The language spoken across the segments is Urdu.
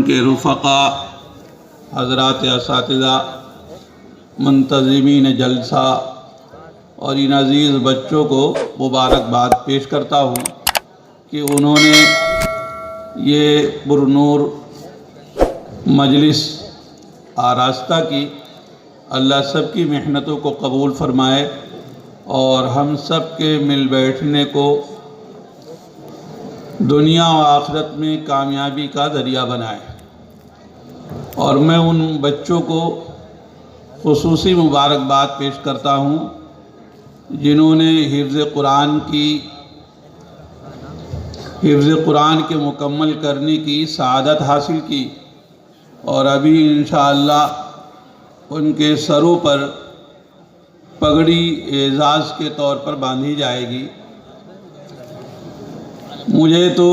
کے رفقا، حضرات اساتذہ، منتظمین جلسہ اور ان عزیز بچوں کو مبارکباد پیش کرتا ہوں کہ انہوں نے یہ پرنور مجلس آراستہ کی۔ اللہ سب کی محنتوں کو قبول فرمائے اور ہم سب کے مل بیٹھنے کو دنیا و آخرت میں کامیابی کا ذریعہ بنائے۔ اور میں ان بچوں کو خصوصی مبارکباد پیش کرتا ہوں جنہوں نے حفظ قرآن کے مکمل کرنے کی سعادت حاصل کی، اور ابھی انشاءاللہ ان کے سروں پر پگڑی اعزاز کے طور پر باندھی جائے گی۔ مجھے تو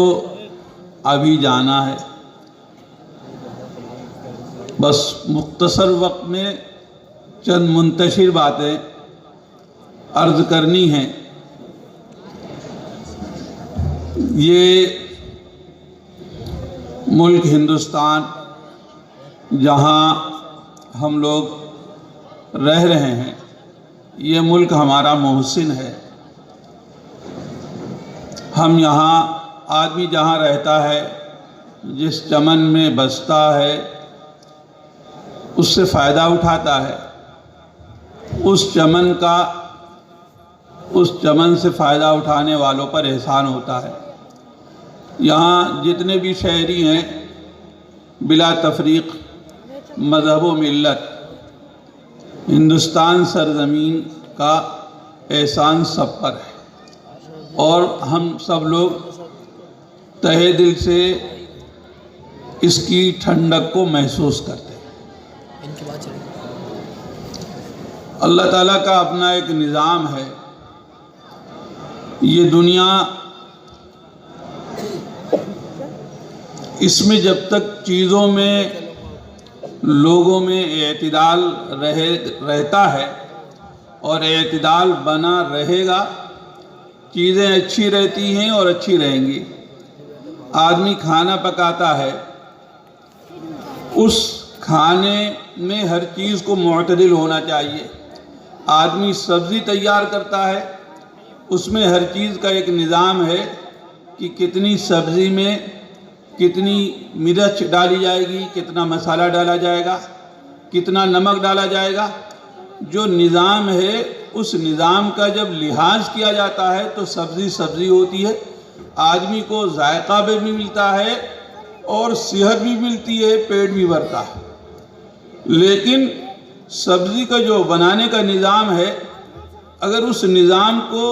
ابھی جانا ہے، بس مختصر وقت میں چند منتشر باتیں عرض کرنی ہیں۔ یہ ملک ہندوستان جہاں ہم لوگ رہ رہے ہیں، یہ ملک ہمارا محسن ہے۔ ہم یہاں آدمی جہاں رہتا ہے، جس چمن میں بستا ہے، اس سے فائدہ اٹھاتا ہے۔ اس چمن سے فائدہ اٹھانے والوں پر احسان ہوتا ہے۔ یہاں جتنے بھی شہری ہیں، بلا تفریق مذہب و ملت، ہندوستان سرزمین کا احسان سب پر ہے، اور ہم سب لوگ تہہ دل سے اس کی ٹھنڈک کو محسوس کرتے ہیں۔ اللہ تعالیٰ کا اپنا ایک نظام ہے۔ یہ دنیا، اس میں جب تک چیزوں میں، لوگوں میں اعتدال رہتا ہے اور اعتدال بنا رہے گا، چیزیں اچھی رہتی ہیں اور اچھی رہیں گی۔ آدمی کھانا پکاتا ہے، اس کھانے میں ہر چیز کو معتدل ہونا چاہیے۔ آدمی سبزی تیار کرتا ہے، اس میں ہر چیز کا ایک نظام ہے کہ کتنی سبزی میں کتنی مرچ ڈالی جائے گی، کتنا مسالہ ڈالا جائے گا، کتنا نمک ڈالا جائے گا۔ جو نظام ہے، اس نظام کا جب لحاظ کیا جاتا ہے تو سبزی سبزی ہوتی ہے، آدمی کو ذائقہ بھی ملتا ہے اور صحت بھی ملتی ہے، پیٹ بھی بھرتا ہے۔ لیکن سبزی کا جو بنانے کا نظام ہے، اگر اس نظام کو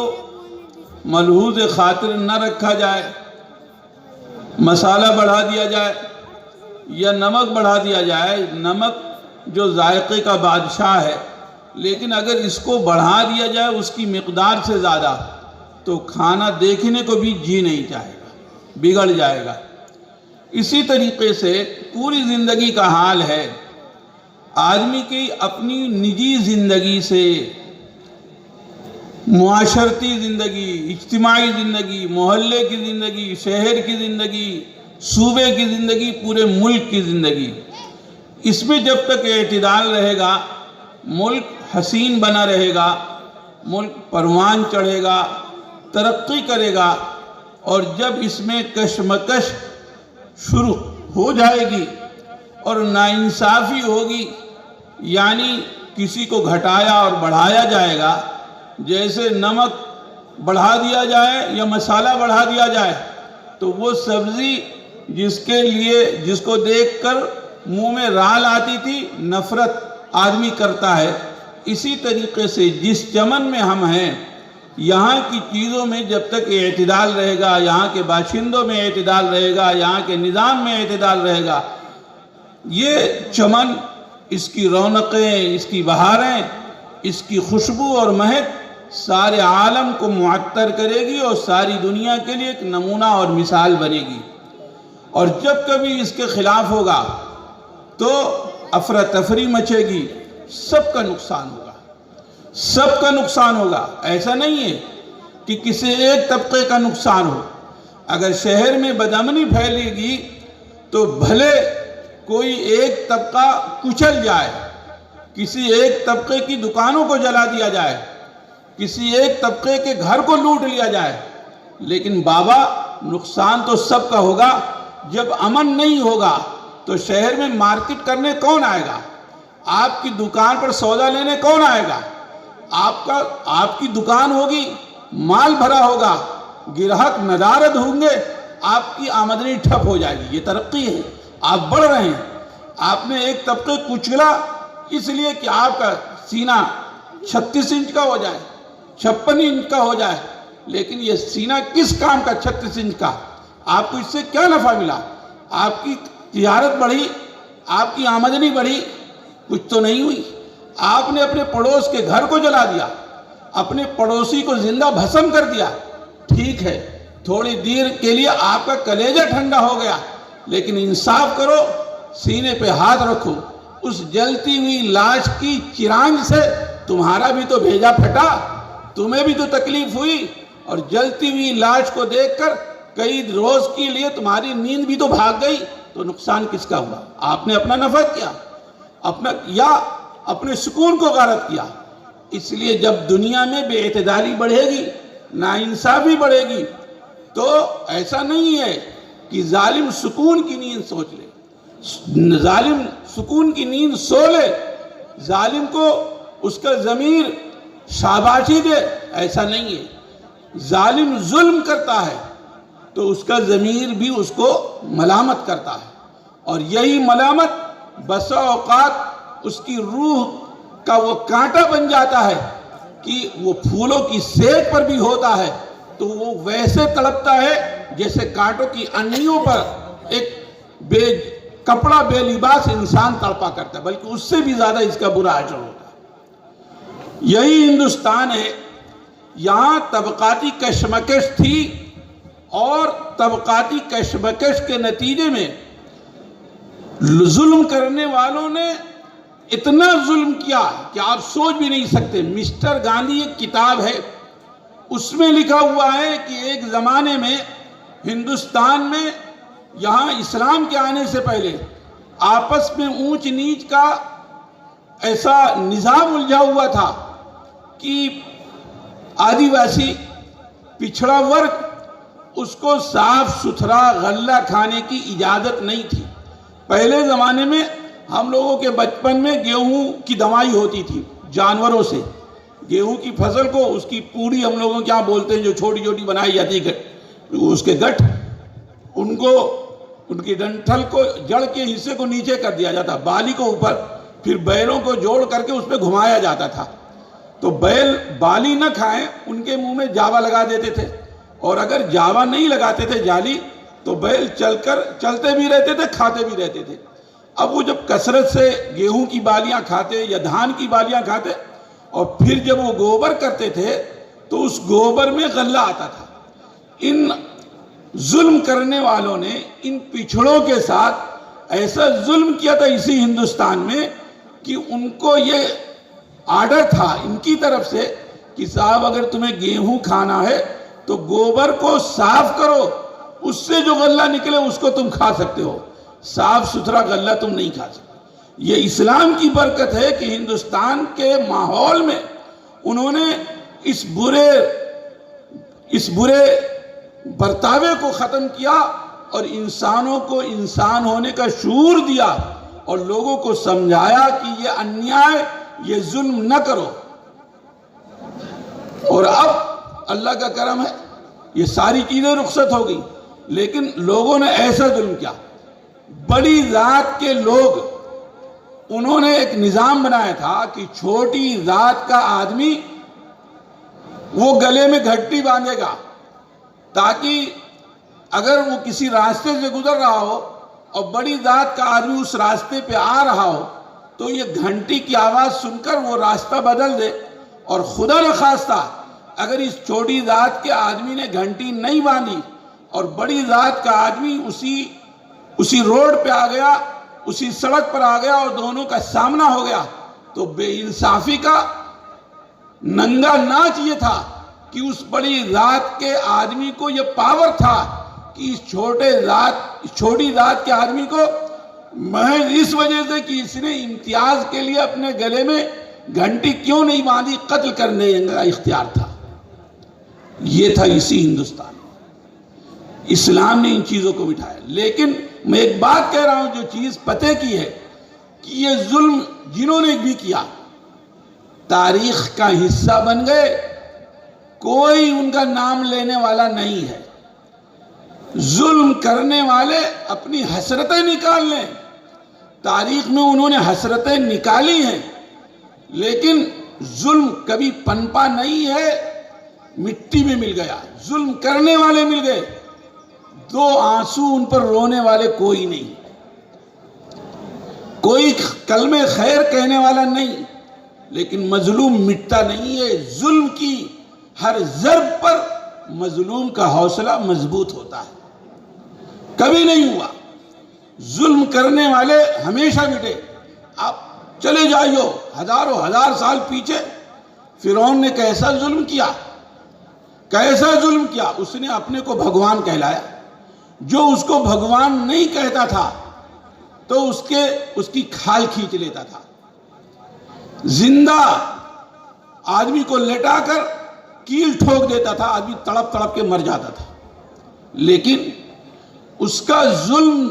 ملحوظ خاطر نہ رکھا جائے، مسالہ بڑھا دیا جائے یا نمک بڑھا دیا جائے، نمک جو ذائقے کا بادشاہ ہے، لیکن اگر اس کو بڑھا دیا جائے اس کی مقدار سے زیادہ، تو کھانا دیکھنے کو بھی جی نہیں چاہے گا، بگڑ جائے گا۔ اسی طریقے سے پوری زندگی کا حال ہے۔ آدمی کی اپنی نجی زندگی سے، معاشرتی زندگی، اجتماعی زندگی، محلے کی زندگی، شہر کی زندگی، صوبے کی زندگی، پورے ملک کی زندگی، اس میں جب تک اعتدال رہے گا، ملک حسین بنا رہے گا، ملک پروان چڑھے گا، ترقی کرے گا۔ اور جب اس میں کشمکش شروع ہو جائے گی اور ناانصافی ہوگی، یعنی کسی کو گھٹایا اور بڑھایا جائے گا، جیسے نمک بڑھا دیا جائے یا مسالہ بڑھا دیا جائے، تو وہ سبزی جس کو دیکھ کر منہ میں رال آتی تھی، نفرت آدمی کرتا ہے۔ اسی طریقے سے جس چمن میں ہم ہیں، یہاں کی چیزوں میں جب تک اعتدال رہے گا، یہاں کے باشندوں میں اعتدال رہے گا، یہاں کے نظام میں اعتدال رہے گا، یہ چمن، اس کی رونقیں، اس کی بہاریں، اس کی خوشبو اور مہک سارے عالم کو معطر کرے گی اور ساری دنیا کے لیے ایک نمونہ اور مثال بنے گی۔ اور جب کبھی اس کے خلاف ہوگا تو افراتفری مچے گی، سب کا نقصان ہوگا، سب کا نقصان ہوگا۔ ایسا نہیں ہے کہ کسی ایک طبقے کا نقصان ہو۔ اگر شہر میں بدامنی پھیلے گی تو بھلے کوئی ایک طبقہ کچل جائے، کسی ایک طبقے کی دکانوں کو جلا دیا جائے، کسی ایک طبقے کے گھر کو لوٹ لیا جائے، لیکن بابا نقصان تو سب کا ہوگا۔ جب امن نہیں ہوگا تو شہر میں مارکیٹ کرنے کون آئے گا؟ آپ کی دکان پر سودا لینے کون آئے گا؟ آپ کی دکان ہوگی، مال بھرا ہوگا، گراہک ندارد ہوں گے، آپ کی آمدنی ٹھپ ہو جائے گی۔ یہ ترقی ہے، آپ بڑھ رہے ہیں۔ آپ نے ایک طبقے کچلا اس لیے کہ آپ کا سینہ 36 انچ کا ہو جائے، 56 انچ کا ہو جائے، لیکن یہ سینہ کس کام کا 36 انچ کا؟ آپ کو اس سے کیا نفع ملا؟ آپ کی تجارت بڑھی، آپ کی آمدنی بڑھی؟ کچھ تو نہیں ہوئی۔ آپ نے اپنے پڑوس کے گھر کو جلا دیا، اپنے پڑوسی کو زندہ بھسم کر دیا۔ ٹھیک ہے، تھوڑی دیر کے لیے آپ کا کلیجہ ٹھنڈا ہو گیا، لیکن انصاف کرو، سینے پہ ہاتھ رکھو، اس جلتی ہوئی لاش کی چرانگ سے تمہارا بھی تو بھیجا پھٹا، تمہیں بھی تو تکلیف ہوئی، اور جلتی ہوئی لاش کو دیکھ کر کئی روز کے لیے تمہاری نیند بھی تو بھاگ گئی، تو نقصان کس کا ہوا؟ آپ نے اپنا نفع کیا، اپنے سکون کو غارت کیا۔ اس لیے جب دنیا میں بے اعتدالی بڑھے گی، ناانصافی بڑھے گی، تو ایسا نہیں ہے کہ ظالم سکون کی نیند سوچ لے، ظالم سکون کی نیند سو لے، ظالم کو اس کا ضمیر شاباشی دے، ایسا نہیں ہے۔ ظالم ظلم کرتا ہے تو اس کا ضمیر بھی اس کو ملامت کرتا ہے، اور یہی ملامت بسا اوقات اس کی روح کا وہ کانٹا بن جاتا ہے کہ وہ پھولوں کی سیک پر بھی ہوتا ہے تو وہ ویسے تڑپتا ہے جیسے کانٹوں کی انیوں پر ایک کپڑا بے لباس انسان تڑپا کرتا ہے، بلکہ اس سے بھی زیادہ اس کا برا اثر ہوتا ہے۔ یہی ہندوستان ہے، یہاں طبقاتی کشمکش تھی، اور طبقاتی کشمکش کے نتیجے میں ظلم کرنے والوں نے اتنا ظلم کیا کہ آپ سوچ بھی نہیں سکتے۔ مسٹر گاندھی ایک کتاب ہے، اس میں لکھا ہوا ہے کہ ایک زمانے میں ہندوستان میں، یہاں اسلام کے آنے سے پہلے، آپس میں اونچ نیچ کا ایسا نظام الجھا ہوا تھا کہ آدیواسی پچھڑا ورگ، اس کو صاف ستھرا غلہ کھانے کی اجازت نہیں تھی۔ پہلے زمانے میں ہم لوگوں کے بچپن میں گیہوں کی دوائی ہوتی تھی جانوروں سے، گیہوں کی فصل کو، اس کی پوڑی ہم لوگوں کیا بولتے ہیں، جو چھوٹی چھوٹی بنائی جاتی ہے، اس کے گٹھ، ان کی ڈنٹھل کو، جڑ کے حصے کو نیچے کر دیا جاتا، بالی کو اوپر، پھر بیلوں کو جوڑ کر کے اس پہ گھمایا جاتا تھا، تو بیل بالی نہ کھائیں، ان کے منہ میں جاوا لگا دیتے تھے، اور اگر جاوا نہیں لگاتے تھے جالی، تو بیل چلتے بھی رہتے تھے، کھاتے بھی رہتے تھے۔ اب وہ جب کثرت سے گیہوں کی بالیاں کھاتے یا دھان کی بالیاں کھاتے، اور پھر جب وہ گوبر کرتے تھے تو اس گوبر میں غلہ آتا تھا۔ ان ظلم کرنے والوں نے ان پچھڑوں کے ساتھ ایسا ظلم کیا تھا اسی ہندوستان میں کہ ان کو یہ آرڈر تھا ان کی طرف سے کہ صاحب اگر تمہیں گیہوں کھانا ہے تو گوبر کو صاف کرو، اس سے جو غلہ نکلے اس کو تم کھا سکتے ہو، صاف ستھرا غلہ تم نہیں کھا سکتے۔ یہ اسلام کی برکت ہے کہ ہندوستان کے ماحول میں انہوں نے اس برے برتاوے کو ختم کیا، اور انسانوں کو انسان ہونے کا شعور دیا، اور لوگوں کو سمجھایا کہ یہ انیائے، یہ ظلم نہ کرو۔ اور اب اللہ کا کرم ہے، یہ ساری چیزیں رخصت ہو گئی، لیکن لوگوں نے ایسا ظلم کیا۔ بڑی ذات کے لوگ، انہوں نے ایک نظام بنایا تھا کہ چھوٹی ذات کا آدمی وہ گلے میں گھٹی باندھے گا، تاکہ اگر وہ کسی راستے سے گزر رہا ہو اور بڑی ذات کا آدمی اس راستے پہ آ رہا ہو تو یہ گھنٹی کی آواز سن کر وہ راستہ بدل دے، اور خدا نخواستہ اگر اس چھوٹی ذات کے آدمی نے گھنٹی نہیں باندھی اور بڑی ذات کا آدمی اسی روڈ پہ آ گیا، اسی سڑک پر آ گیا، اور دونوں کا سامنا ہو گیا، تو بے انصافی کا ننگا ناچ یہ تھا کہ اس بڑی ذات کے آدمی کو یہ پاور تھا کہ اس چھوٹی ذات کے آدمی کو محض اس وجہ سے کہ اس نے امتیاز کے لیے اپنے گلے میں گھنٹی کیوں نہیں باندھی، قتل کرنے کا اختیار تھا. یہ تھا اسی ہندوستان میں. اسلام نے ان چیزوں کو بٹھایا. لیکن میں ایک بات کہہ رہا ہوں جو چیز پتے کی ہے کہ یہ ظلم جنہوں نے بھی کیا تاریخ کا حصہ بن گئے، کوئی ان کا نام لینے والا نہیں ہے. ظلم کرنے والے اپنی حسرتیں نکال لیں. تاریخ میں انہوں نے حسرتیں نکالی ہیں، لیکن ظلم کبھی پنپا نہیں ہے، مٹی میں مل گیا. ظلم کرنے والے مل گئے، دو آنسو ان پر رونے والے کوئی نہیں، کوئی کلمہ خیر کہنے والا نہیں. لیکن مظلوم مٹتا نہیں ہے. ظلم کی ہر ضرب پر مظلوم کا حوصلہ مضبوط ہوتا ہے. کبھی نہیں ہوا. ظلم کرنے والے ہمیشہ مٹے. آپ چلے جائیو ہزاروں ہزار سال پیچھے، فرعون نے کیسا ظلم کیا، کیسا ظلم کیا. اس نے اپنے کو بھگوان کہلایا. جو اس کو بھگوان نہیں کہتا تھا تو اس کی کھال کھینچ لیتا تھا. زندہ آدمی کو لٹا کر کیل ٹھوک دیتا تھا، آدمی تڑپ تڑپ کے مر جاتا تھا. لیکن اس کا ظلم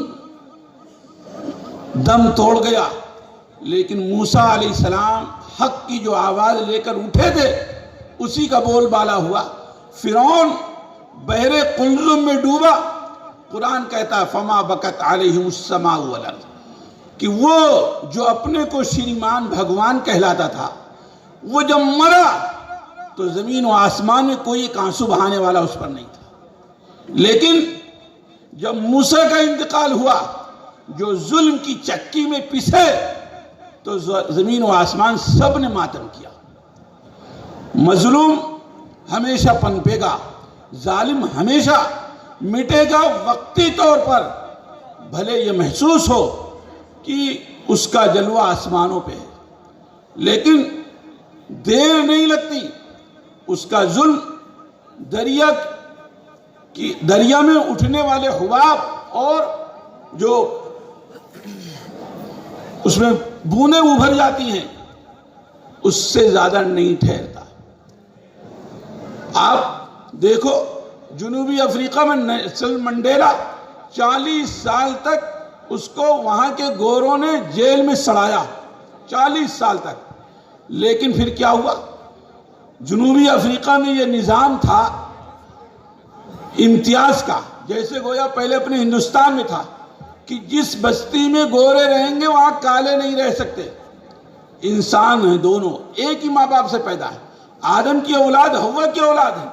دم توڑ گیا. لیکن موسیٰ علیہ السلام حق کی جو آواز لے کر اٹھے تھے اسی کا بول بالا ہوا. فرعون بحر قلزم میں ڈوبا. قرآن کہتا ہے فما بکت علیہم السماء والارض، کہ وہ جو اپنے کو شریمان بھگوان کہلاتا تھا وہ جب مرا تو زمین و آسمان میں کوئی ایک آنسو بہانے والا اس پر نہیں تھا. لیکن جب موسیٰ کا انتقال ہوا، جو ظلم کی چکی میں پسے، تو زمین و آسمان سب نے ماتم کیا. مظلوم ہمیشہ پنپے گا، ظالم ہمیشہ مٹے گا وقتی طور پر، بھلے یہ محسوس ہو کہ اس کا جلوہ آسمانوں پہ ہے. لیکن دیر نہیں لگتی. اس کا ظلم دریا میں اٹھنے والے حباب اور جو اس میں بوندیں ابھر جاتی ہیں اس سے زیادہ نہیں ٹھہرتا. آپ دیکھو جنوبی افریقہ میں نیلسن منڈیلا 40 سال تک اس کو وہاں کے گوروں نے جیل میں سڑایا، 40 سال تک. لیکن پھر کیا ہوا؟ جنوبی افریقہ میں یہ نظام تھا امتیاز کا، جیسے گویا پہلے اپنے ہندوستان میں تھا کہ جس بستی میں گورے رہیں گے وہاں کالے نہیں رہ سکتے. انسان ہیں دونوں، ایک ہی ماں باپ سے پیدا ہے، آدم کی اولاد حوا کی اولاد ہے.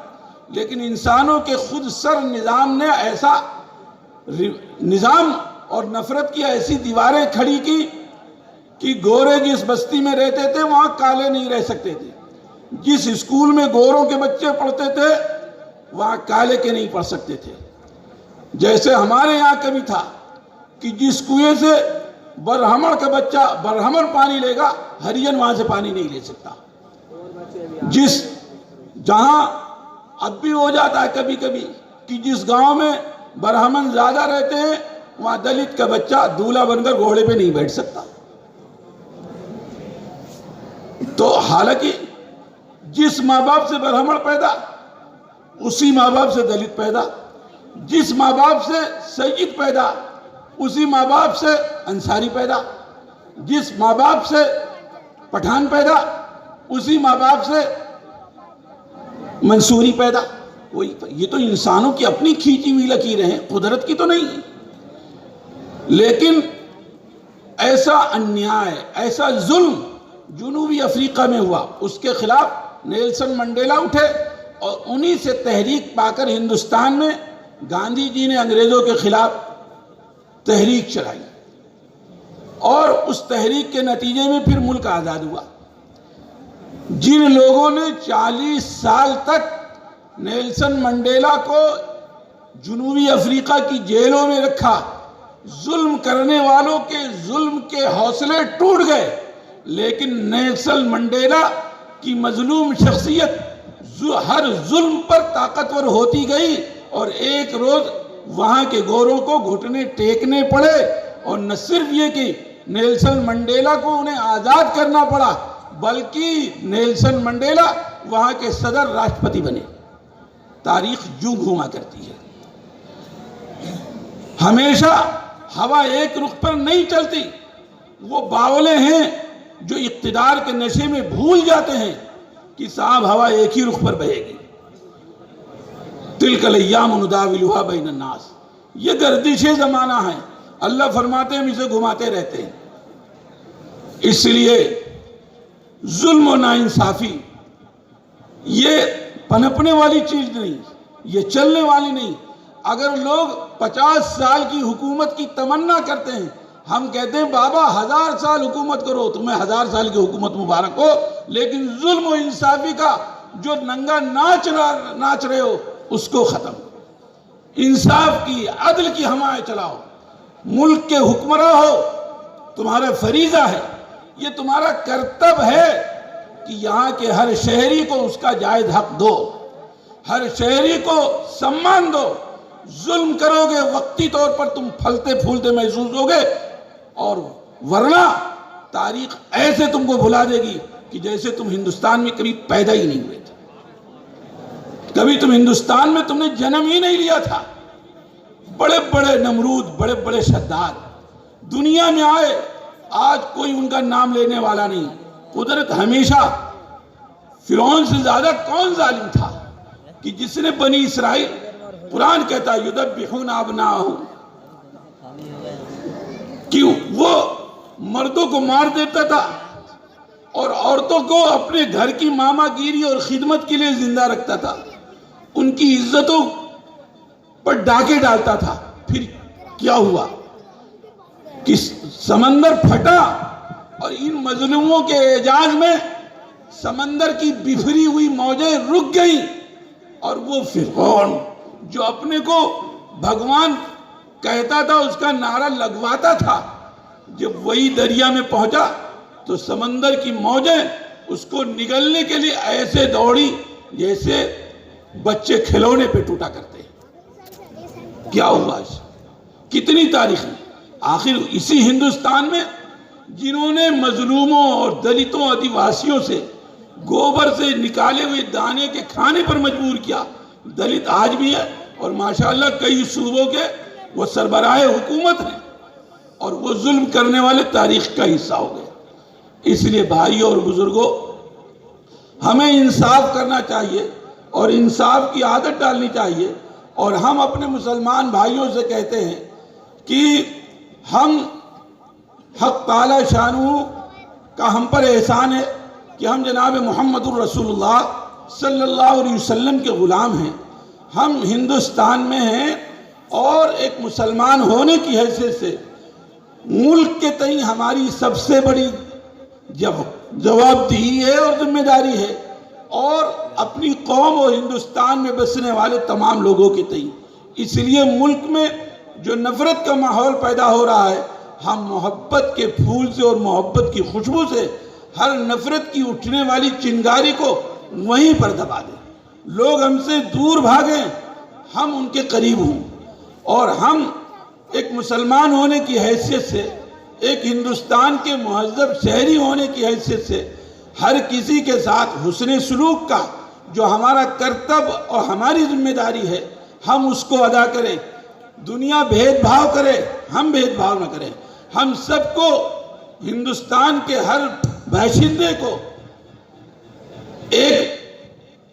لیکن انسانوں کے خود سر نظام نے ایسا نظام اور نفرت کی ایسی دیواریں کھڑی کی کہ گورے جس بستی میں رہتے تھے وہاں کالے نہیں رہ سکتے تھے. جس اسکول میں گوروں کے بچے پڑھتے تھے وہاں کالے کے نہیں پڑھ سکتے تھے. جیسے ہمارے یہاں کبھی تھا کہ جس کنویں سے برہمن کا بچہ برہمن پانی لے گا، ہرین وہاں سے پانی نہیں لے سکتا. جہاں اب بھی ہو جاتا ہے کبھی کبھی کہ جس گاؤں میں برہمن زیادہ رہتے ہیں وہاں دلت کا بچہ دولہا بن کر گھوڑے پہ نہیں بیٹھ سکتا. تو حالانکہ جس ماں باپ سے برہمن پیدا اسی ماں باپ سے دلت پیدا، جس ماں باپ سے سید پیدا اسی ماں باپ سے انصاری پیدا، جس ماں باپ سے پٹھان پیدا اسی ماں باپ سے منصوری پیدا. یہ تو انسانوں کی اپنی کھینچی ہوئی لکیریں ہیں، قدرت کی تو نہیں. لیکن ایسا انیائے، ایسا ظلم جنوبی افریقہ میں ہوا. اس کے خلاف نیلسن منڈیلا اٹھے اور انہی سے تحریک پا کر ہندوستان میں گاندھی جی نے انگریزوں کے خلاف تحریک چلائی اور اس تحریک کے نتیجے میں پھر ملک آزاد ہوا. جن لوگوں نے 40 سال تک نیلسن منڈیلا کو جنوبی افریقہ کی جیلوں میں رکھا، ظلم کرنے والوں کے ظلم کے حوصلے ٹوٹ گئے. لیکن نیلسن منڈیلا کی مظلوم شخصیت ہر ظلم پر طاقتور ہوتی گئی اور ایک روز وہاں کے گوروں کو گھٹنے ٹیکنے پڑے اور نہ صرف یہ کہ نیلسن منڈیلا کو انہیں آزاد کرنا پڑا بلکہ نیلسن منڈیلا وہاں کے صدر راشٹرپتی بنے۔ تاریخ یوں گھوما کرتی ہے، ہمیشہ ہوا ایک رخ پر نہیں چلتی۔ وہ باولے ہیں جو اقتدار کے نشے میں بھول جاتے ہیں کہ صاحب ہوا ایک ہی رخ پر بہے گی۔ تلک الایام نداولها بین الناس، یہ گردش زمانہ ہے، اللہ فرماتے ہیں ہم اسے گھماتے رہتے ہیں۔ اس لیے ظلم و ناانصافی یہ پنپنے والی چیز نہیں، یہ چلنے والی نہیں۔ اگر لوگ 50 سال کی حکومت کی تمنا کرتے ہیں، ہم کہتے ہیں بابا 1000 سال حکومت کرو، تمہیں 1000 سال کی حکومت مبارک ہو، لیکن ظلم و انصافی کا جو ننگا ناچ رہے ہو اس کو ختم، انصاف کی، عدل کی حمایت چلاؤ۔ ملک کے حکمراں ہو، تمہارا فریضہ ہے، یہ تمہارا کرتب ہے کہ یہاں کے ہر شہری کو اس کا جائز حق دو، ہر شہری کو سمان دو۔ ظلم کرو گے وقتی طور پر تم پھلتے پھولتے محسوس ہوگے، اور ورنہ تاریخ ایسے تم کو بھلا دے گی کہ جیسے تم ہندوستان میں کبھی پیدا ہی نہیں ہوئے تھے، کبھی تم ہندوستان میں تم نے جنم ہی نہیں لیا تھا۔ بڑے بڑے نمرود، بڑے بڑے شداد دنیا میں آئے، آج کوئی ان کا نام لینے والا نہیں۔ قدرت ہمیشہ، فرعون سے زیادہ کون ظالم تھا کہ جس نے بنی اسرائیل، قرآن کہتا ہے یذبحون ابناءہم، کہ وہ مردوں کو مار دیتا تھا اور عورتوں کو اپنے گھر کی ماما گیری اور خدمت کے لیے زندہ رکھتا تھا، ان کی عزتوں پر ڈاکے ڈالتا تھا۔ پھر کیا ہوا کہ سمندر پھٹا اور ان مظلوموں کے اعجاز میں سمندر کی بفری ہوئی موجیں رک گئیں، اور وہ فرعون جو اپنے کو بھگوان کہتا تھا، اس کا نعرہ لگواتا تھا، جب وہی دریا میں پہنچا تو سمندر کی موجیں اس کو نگلنے کے لیے ایسے دوڑی جیسے بچے کھلونے پہ ٹوٹا کرتے ہیں۔ کیا ہوا اس؟ کتنی تاریخ ہے۔ آخر اسی ہندوستان میں جنہوں نے مظلوموں اور دلتوں آدیواسیوں سے گوبر سے نکالے ہوئے دانے کے کھانے پر مجبور کیا، دلت آج بھی ہے، اور ماشاءاللہ کئی صوبوں کے وہ سربراہ حکومت ہیں، اور وہ ظلم کرنے والے تاریخ کا حصہ ہو گئے۔ اس لیے بھائیوں اور بزرگوں، ہمیں انصاف کرنا چاہیے اور انصاف کی عادت ڈالنی چاہیے، اور ہم اپنے مسلمان بھائیوں سے کہتے ہیں کہ ہم حق تعالی شانہ کا ہم پر احسان ہے کہ ہم جناب محمد الرسول اللہ صلی اللہ علیہ وسلم کے غلام ہیں، ہم ہندوستان میں ہیں، اور ایک مسلمان ہونے کی حیثیت سے ملک کے تئیں ہماری سب سے بڑی جواب دہی ہے اور ذمہ داری ہے، اور اپنی قوم اور ہندوستان میں بسنے والے تمام لوگوں کے تئیں۔ اس لیے ملک میں جو نفرت کا ماحول پیدا ہو رہا ہے، ہم محبت کے پھول سے اور محبت کی خوشبو سے ہر نفرت کی اٹھنے والی چنگاری کو وہیں پر دبا دیں۔ لوگ ہم سے دور بھاگیں، ہم ان کے قریب ہوں، اور ہم ایک مسلمان ہونے کی حیثیت سے، ایک ہندوستان کے مہذب شہری ہونے کی حیثیت سے ہر کسی کے ساتھ حسن سلوک کا جو ہمارا کرتب اور ہماری ذمہ داری ہے، ہم اس کو ادا کریں۔ دنیا بھید بھاؤ کرے، ہم بھید بھاؤ نہ کریں۔ ہم سب کو، ہندوستان کے ہر باشندے کو ایک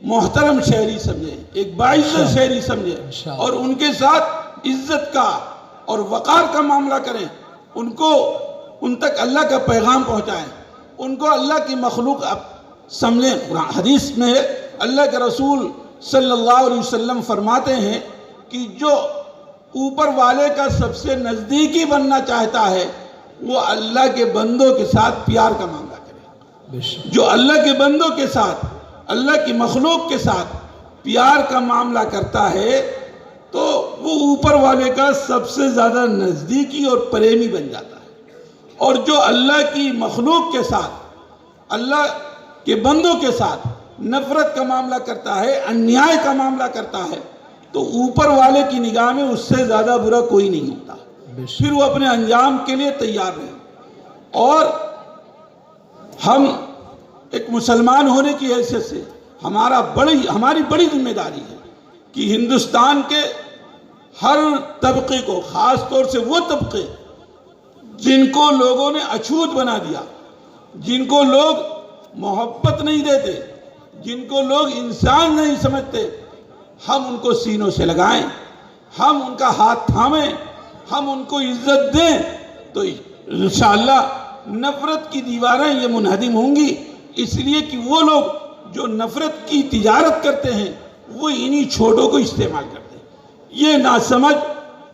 محترم شہری سمجھیں، ایک باعزت شہری سمجھیں، اور ان کے ساتھ عزت کا اور وقار کا معاملہ کریں، ان تک اللہ کا پیغام پہنچائیں، ان کو اللہ کی مخلوق سمجھیں۔ حدیث میں اللہ کے رسول صلی اللہ علیہ وسلم فرماتے ہیں کہ جو اوپر والے کا سب سے نزدیکی بننا چاہتا ہے، وہ اللہ کے بندوں کے ساتھ پیار کا معاملہ کرے۔ جو اللہ کے بندوں کے ساتھ، اللہ کی مخلوق کے ساتھ پیار کا معاملہ کرتا ہے تو وہ اوپر والے کا سب سے زیادہ نزدیکی اور پریمی بن جاتا ہے، اور جو اللہ کی مخلوق کے ساتھ، اللہ کے بندوں کے ساتھ نفرت کا معاملہ کرتا ہے، انیائے کا معاملہ کرتا ہے، تو اوپر والے کی نگاہ میں اس سے زیادہ برا کوئی نہیں ہوتا۔ پھر وہ اپنے انجام کے لیے تیار رہے. اور ہم ایک مسلمان ہونے کی حیثیت سے ہماری بڑی ذمہ داری ہے کہ ہندوستان کے ہر طبقے کو، خاص طور سے وہ طبقے جن کو لوگوں نے اچھوت بنا دیا، جن کو لوگ محبت نہیں دیتے، جن کو لوگ انسان نہیں سمجھتے، ہم ان کو سینوں سے لگائیں، ہم ان کا ہاتھ تھامیں، ہم ان کو عزت دیں، تو انشاءاللہ نفرت کی دیواریں یہ منہدم ہوں گی. اس لیے کہ وہ لوگ جو نفرت کی تجارت کرتے ہیں وہ انہی چھوٹوں کو استعمال کرتے ہیں. یہ ناسمجھ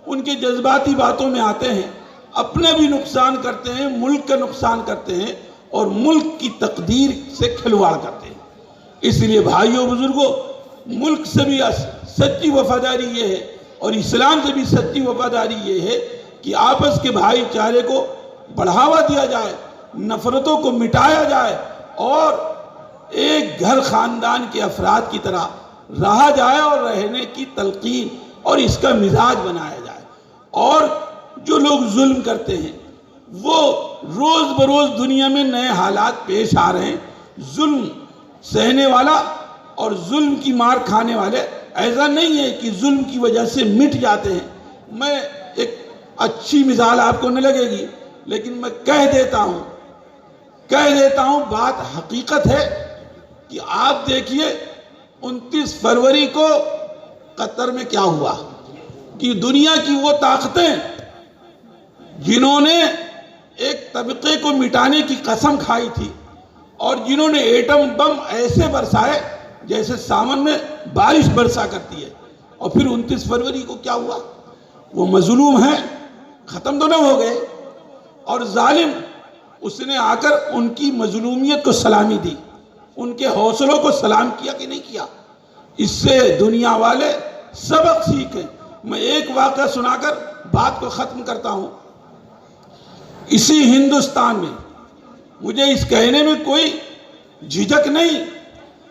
ان کے جذباتی باتوں میں آتے ہیں، اپنا بھی نقصان کرتے ہیں، ملک کا نقصان کرتے ہیں اور ملک کی تقدیر سے کھلواڑ کرتے ہیں. اس لیے بھائیوں بزرگوں، ملک سے بھی سچی وفاداری یہ ہے اور اسلام سے بھی سچی وفاداری یہ ہے کہ آپس کے بھائی چارے کو بڑھاوا دیا جائے، نفرتوں کو مٹایا جائے اور ایک گھر خاندان کے افراد کی طرح رہا جائے اور رہنے کی تلقین اور اس کا مزاج بنایا جائے. اور جو لوگ ظلم کرتے ہیں وہ روز بروز دنیا میں نئے حالات پیش آ رہے ہیں. ظلم سہنے والا اور ظلم کی مار کھانے والے ایسا نہیں ہے کہ ظلم کی وجہ سے مٹ جاتے ہیں. میں ایک اچھی مثال آپ کو نہ لگے گی لیکن میں کہہ دیتا ہوں بات حقیقت ہے کہ آپ دیکھیے 29 فروری کو قطر میں کیا ہوا کہ دنیا کی وہ طاقتیں جنہوں نے ایک طبقے کو مٹانے کی قسم کھائی تھی اور جنہوں نے ایٹم بم ایسے برسائے جیسے سامن میں بارش برسا کرتی ہے، اور پھر 29 فروری کو کیا ہوا؟ وہ مظلوم ہیں، ختم تو نہ ہو گئے، اور ظالم اس نے آ کر ان کی مظلومیت کو سلامی دی، ان کے حوصلوں کو سلام کیا کہ نہیں کیا؟ اس سے دنیا والے سبق سیکھیں. میں ایک واقعہ سنا کر بات کو ختم کرتا ہوں. اسی ہندوستان میں مجھے اس کہنے میں کوئی جھجک نہیں،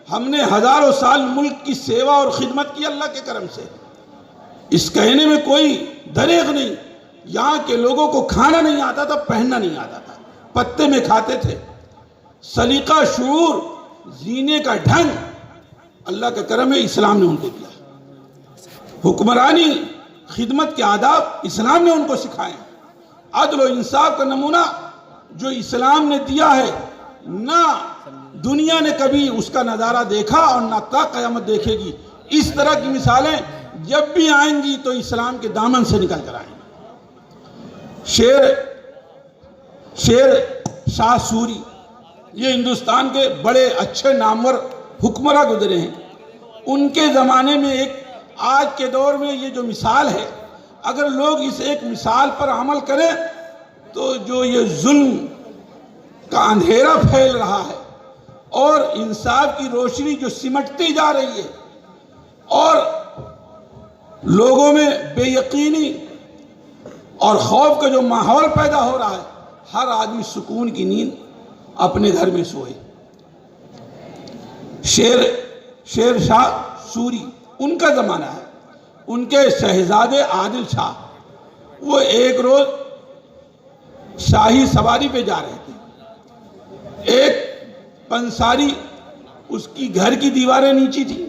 ہم نے ہزاروں سال ملک کی سیوا اور خدمت کی اللہ کے کرم سے، اس کہنے میں کوئی دریغ نہیں. یہاں کے لوگوں کو کھانا نہیں آتا تھا، پہننا نہیں آتا تھا، پتے میں کھاتے تھے. سلیقہ، شعور، جینے کا ڈھنگ اللہ کا کرم ہے، اسلام نے ان کو دیا. حکمرانی، خدمت کے آداب اسلام نے ان کو سکھائے. عدل و انصاف کا نمونہ جو اسلام نے دیا ہے، نہ دنیا نے کبھی اس کا نظارہ دیکھا اور نہ تا قیامت دیکھے گی. اس طرح کی مثالیں جب بھی آئیں گی تو اسلام کے دامن سے نکل کر آئیں گی. شیر شاہ سوری یہ ہندوستان کے بڑے اچھے نامور حکمراں گزرے ہیں. ان کے زمانے میں ایک، آج کے دور میں یہ جو مثال ہے، اگر لوگ اس ایک مثال پر عمل کریں تو جو یہ ظلم کا اندھیرا پھیل رہا ہے اور انصاف کی روشنی جو سمٹتی جا رہی ہے اور لوگوں میں بے یقینی اور خوف کا جو ماحول پیدا ہو رہا ہے، ہر آدمی سکون کی نیند اپنے گھر میں سوئے. شیر شاہ سوری ان کا زمانہ ہے. ان کے شہزادے عادل شاہ وہ ایک روز شاہی سواری پہ جا رہے تھے. ایک پنساری اس کی گھر کی دیواریں نیچی تھی.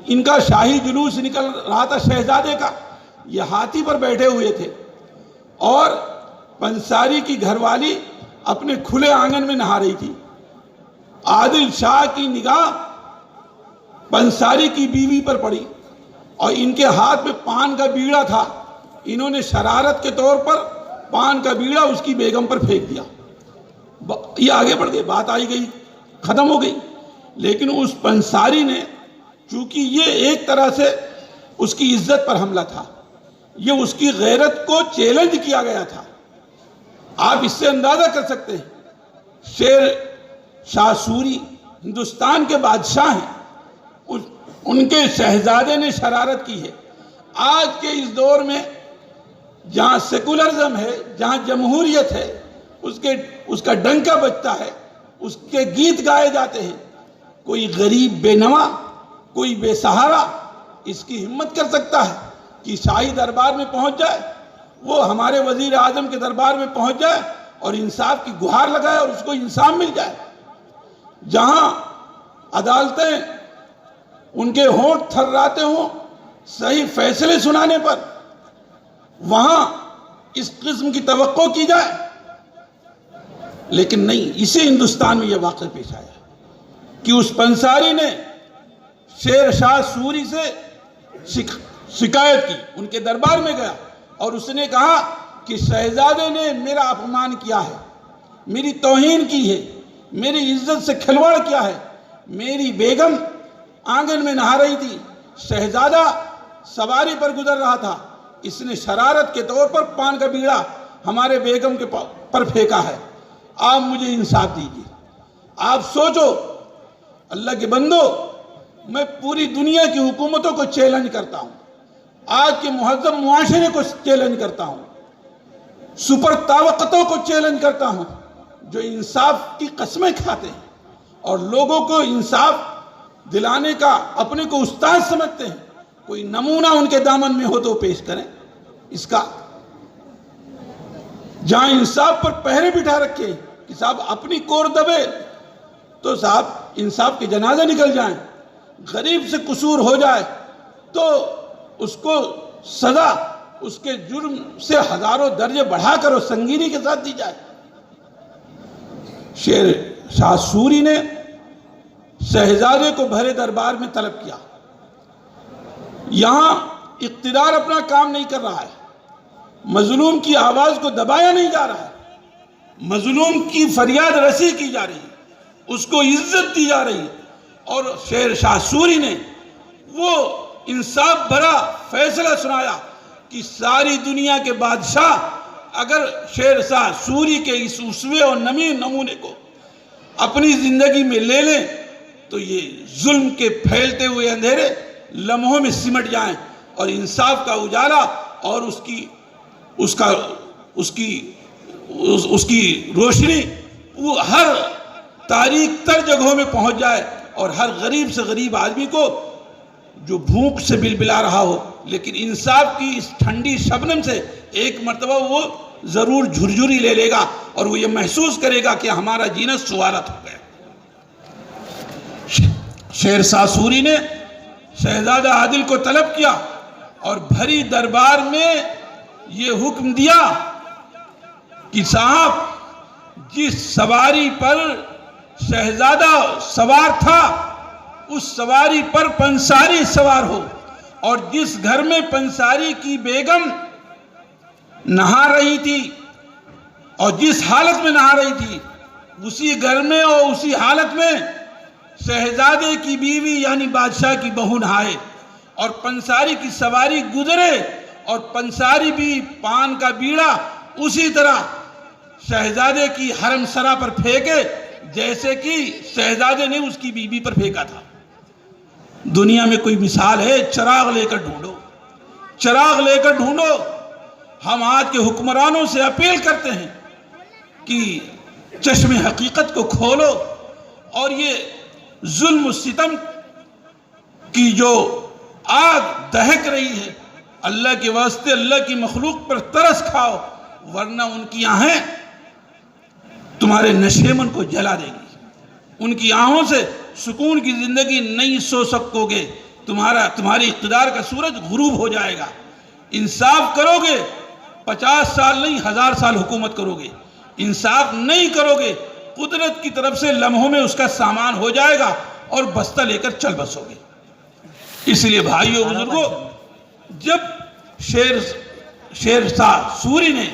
ان کا شاہی جلوس نکل رہا تھا شہزادے کا. یہ ہاتھی پر بیٹھے ہوئے تھے اور پنساری کی گھر والی اپنے کھلے آنگن میں نہا رہی تھی. عادل شاہ کی نگاہ پنساری کی بیوی پر پڑی اور ان کے ہاتھ میں پان کا بیڑا تھا. انہوں نے شرارت کے طور پر پان کا بیڑا اس کی بیگم پر پھینک دیا. یہ آگے بڑھ گئے، بات آئی گئی، ختم ہو گئی. لیکن اس پنساری نے، چونکہ یہ ایک طرح سے اس کی عزت پر حملہ تھا، یہ اس کی غیرت کو چیلنج کیا گیا تھا. آپ اس سے اندازہ کر سکتے ہیں شیر شاہ سوری ہندوستان کے بادشاہ ہیں، ان کے شہزادے نے شرارت کی ہے. آج کے اس دور میں جہاں سیکولرزم ہے، جہاں جمہوریت ہے، اس کا ڈنکا بجتا ہے، اس کے گیت گائے جاتے ہیں. کوئی غریب بے نوا، کوئی بے سہارا اس کی ہمت کر سکتا ہے کہ شاہی دربار میں پہنچ جائے وہ ہمارے وزیر اعظم کے دربار میں پہنچ جائے اور انصاف کی گہار لگائے اور اس کو انصاف مل جائے. جہاں عدالتیں ان کے ہونٹ تھرراتے ہوں صحیح فیصلے سنانے پر، وہاں اس قسم کی توقع کی جائے. لیکن نہیں، اسی ہندوستان میں یہ واقعہ پیش آیا کہ اس پنساری نے شیر شاہ سوری سے شکایت کی، ان کے دربار میں گیا اور اس نے کہا کہ شہزادے نے میرا اپمان کیا ہے، میری توہین کی ہے، میری عزت سے کھلواڑ کیا ہے. میری بیگم آنگن میں نہا رہی تھی، شہزادہ سواری پر گزر رہا تھا، اس نے شرارت کے طور پر پان کا بیڑا ہمارے بیگم کے پر پھینکا ہے. آپ مجھے انصاف دیجیے. آپ سوچو اللہ کے بندو، میں پوری دنیا کی حکومتوں کو چیلنج کرتا ہوں، آج کے مہذب معاشرے کو چیلنج کرتا ہوں، سپر طاقتوں کو چیلنج کرتا ہوں جو انصاف کی قسمیں کھاتے ہیں اور لوگوں کو انصاف دلانے کا اپنے کو استاد سمجھتے ہیں. کوئی نمونہ ان کے دامن میں ہو تو پیش کریں اس کا. جہاں انصاف پر پہرے بٹھا رکھے کہ صاحب اپنی کور دبے تو صاحب انصاف کے جنازے نکل جائیں، غریب سے قصور ہو جائے تو اس کو سزا اس کے جرم سے ہزاروں درجے بڑھا کر اور سنگینی کے ساتھ دی جائے. شیر شاہ سوری نے شہزادے کو بھرے دربار میں طلب کیا. یہاں اقتدار اپنا کام نہیں کر رہا ہے، مظلوم کی آواز کو دبایا نہیں جا رہا ہے، مظلوم کی فریاد رسی کی جا رہی ہے، اس کو عزت دی جا رہی ہے. اور شیر شاہ سوری نے وہ انصاف بھرا فیصلہ سنایا کہ ساری دنیا کے بادشاہ اگر شیر شاہ سوری کے اس اسوے اور نمونے کو اپنی زندگی میں لے لیں تو یہ ظلم کے پھیلتے ہوئے اندھیرے لمحوں میں سمٹ جائیں اور انصاف کا اجالا اور اس کی روشنی وہ ہر تاریک تر جگہوں میں پہنچ جائے اور ہر غریب سے غریب آدمی کو جو بھوک سے بلبلا رہا ہو لیکن انصاف کی اس ٹھنڈی شبنم سے ایک مرتبہ وہ ضرور جھرجھری لے لے گا اور وہ یہ محسوس کرے گا کہ ہمارا جینا سوالت ہو گیا. شیر شاہ سوری نے شہزادہ عادل کو طلب کیا اور بھری دربار میں یہ حکم دیا کہ صاحب جس سواری پر شہزادہ سوار تھا اس سواری پر پنساری سوار ہو، اور جس گھر میں پنساری کی بیگم نہا رہی تھی اور جس حالت میں نہا رہی تھی اسی گھر میں اور اسی حالت میں شہزادے کی بیوی یعنی بادشاہ کی بہو نہائے اور پنساری کی سواری گزرے اور پنساری بھی پان کا بیڑا اسی طرح شہزادے کی حرم سرا پر پھینکے جیسے کہ شہزادے نے اس کی بیوی پر پھینکا تھا. دنیا میں کوئی مثال ہے؟ چراغ لے کر ڈھونڈو، چراغ لے کر ڈھونڈو. ہم آج کے حکمرانوں سے اپیل کرتے ہیں کہ چشم حقیقت کو کھولو اور یہ ظلم و ستم کی جو آگ دہک رہی ہے اللہ کے واسطے اللہ کی مخلوق پر ترس کھاؤ، ورنہ ان کی آہیں تمہارے نشیمن کو جلا دیں گی. ان کی آہوں سے سکون کی زندگی نہیں سو سکو گے. تمہاری اقتدار کا سورج غروب ہو جائے گا. انصاف کرو گے 50 سال نہیں 1000 سال حکومت کرو گے. انصاف نہیں کرو گے قدرت کی طرف سے لمحوں میں اس کا سامان ہو جائے گا اور بستہ لے کر چل بسو گے. اس لیے بھائیو بزرگو، جب شیر شاہ سوری نے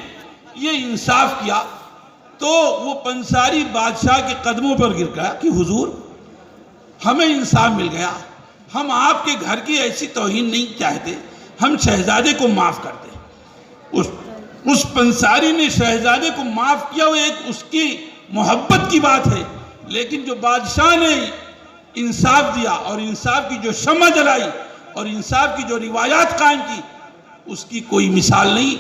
یہ انصاف کیا تو وہ پنساری بادشاہ کے قدموں پر گر گیا کہ حضور ہمیں انصاف مل گیا، ہم آپ کے گھر کی ایسی توہین نہیں چاہتے، ہم شہزادے کو معاف کر دیں. اس پنساری نے شہزادے کو معاف کیا، وہ ایک اس کی محبت کی بات ہے، لیکن جو بادشاہ نے انصاف دیا اور انصاف کی جو شمع جلائی اور انصاف کی جو روایات قائم کی اس کی کوئی مثال نہیں.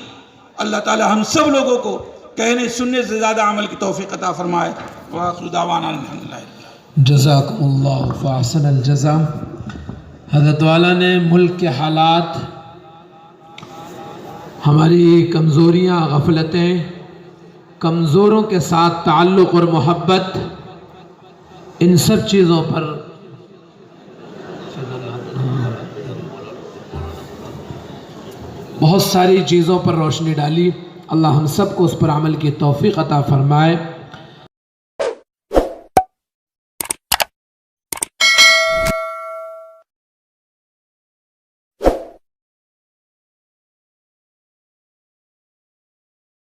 اللہ تعالی ہم سب لوگوں کو کہنے سننے سے زیادہ عمل کی توفیق عطا فرمائے. وآخر دعوانا الحمدللہ. جزاکم اللہ فاحسن الجزا. حضرت والا نے ملک کے حالات ہماری کمزوریاں، غفلتیں، کمزوروں کے ساتھ تعلق اور محبت، ان سب چیزوں پر بہت ساری چیزوں پر روشنی ڈالی. اللہ ہم سب کو اس پر عمل کی توفیق عطا فرمائے.